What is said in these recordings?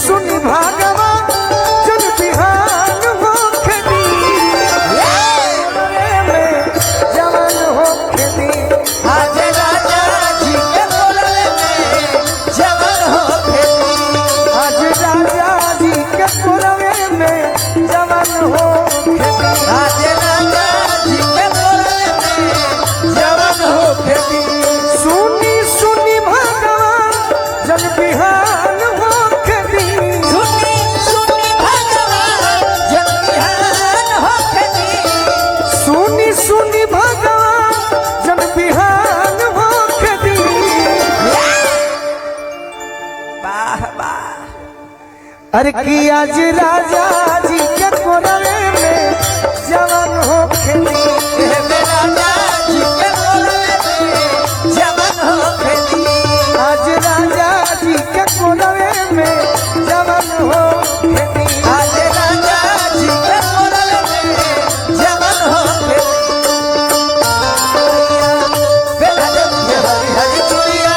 सुनी भगवान जन बिहान हो खेती में जवान हो खेती आज राजा जी के कोलवे में जवान हो खेती आज राजा जी के कोलवे में जवान हो खेती आज राजा जी के कोलवे में जवान हो खेती सुनी सुनी भगवान जन बिहान हो खेती सुनी सुनी भगवान जन बिहान हो खेती सुनी सुनी भगवान जन बिहान हो खेती वाह वाह अरे कि आज राजा जी के कोलवे में जवान हो खेती राजा जी के कोलवे में जवान हो खेती आज राजा जी के कोलवे में जवान हो खेती आज राजा जी के कोलवे में जवान हो खेती बेटा जब हरी हरी चुड़िया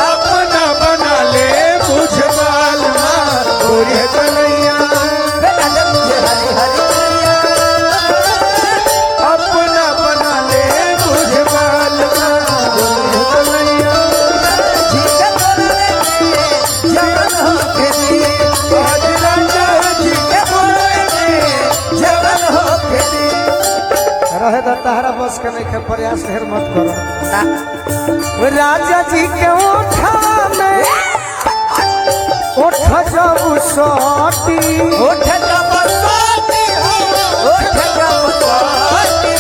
अपना बना ले बुझ बाल गोरे कन्हैया बेटा जब हरी हरी चुड़िया अपना बना ले बुझ बाल गोरे कन्हैया जी के कोलवे में जवान हो खेती आज राजा जी के कोलवे में जवान हो खेती रहे तो तहरा बस के नहीं के प्रयास ढेर मत करो राजा जी के ओठा में ओठ जब सोटी उठ जब सोती हो उठ जब सोती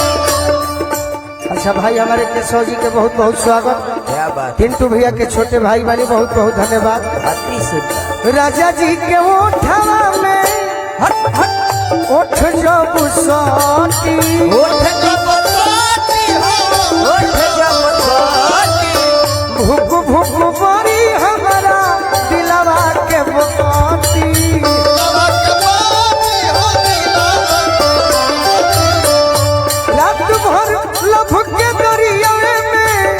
अच्छा भाई हमारे केशव जी के बहुत बहुत स्वागत क्या बात पिंटू भैया के छोटे भाई वाली बहुत बहुत धन्यवाद अति सुंदर राजा जी के ओठा में ओठ जब सोटी उठ जब सोती हो उठ जब सोती भूख भूख बड़ी हमारा दिलवा के मोती रात भर लभ के दरिया में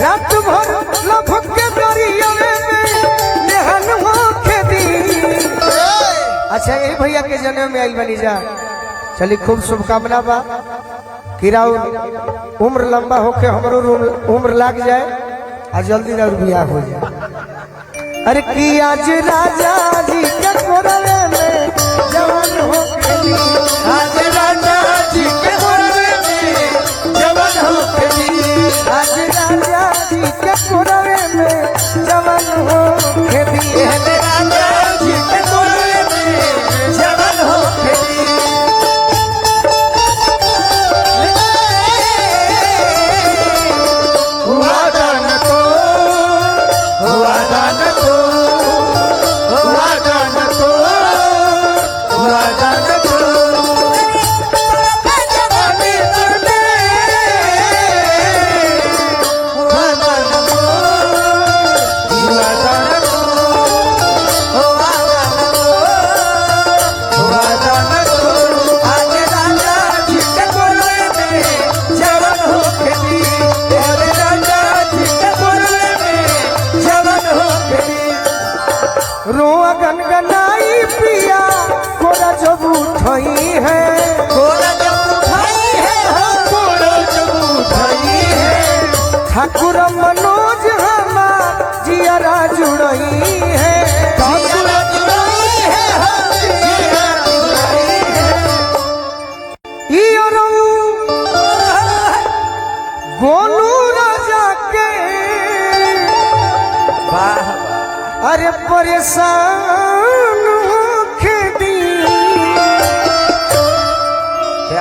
रात भर लभ के दरिया में नेहन हो खेती अच्छा ये भैया के जन्म में आई बनी जा चली खूब शुभकामना बा किराऊ उम्र लंबा होके हमरो उम्र लाग जाए और जल्दी ना बियाह हो जाए अरे कि आज राजा जी के कोलवे में जवान हो खेती आज राजा जी के कोलवे में जवान हो खेती आज राजा जी के कोलवे में जवान हो खेती राजा जी के कोलवे में जवान हो खेती हुआ दान को हुआ दान को हुआ दान को हुआ दान को जवानी तुरने हुआ दान को हुआ दान को हुआ दान को हुआ दान को आज राजा जी के कोलवे में जवान हो खेती तेरे राजा जी के कोलवे में जवान हो खेती रोआ गनगनाई पिया कोरा जब उठई है कोला जब उठाई है हो कोरा जब उठई है ठाकुर मनोज हमार जियरा जुड़ई है जिया जुड़ाई है हो जिया जुड़ाई है ई अरऊ गोलू राजा के वाह अरे परेशान होके दी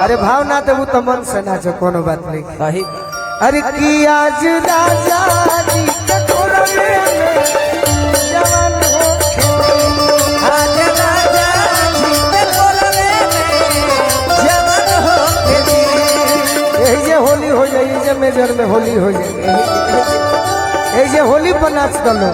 अरे भाव ना देबू तो मन से नाचो कोनो बात नहीं सही अरे कि आज राजा जी के कोलवे में जवान होके आज राजा जी के कोलवे में जवान हो खेती यही जे होली हो जाए जे मेजर में होली हो जाए यही जे होली पर नाच कर लो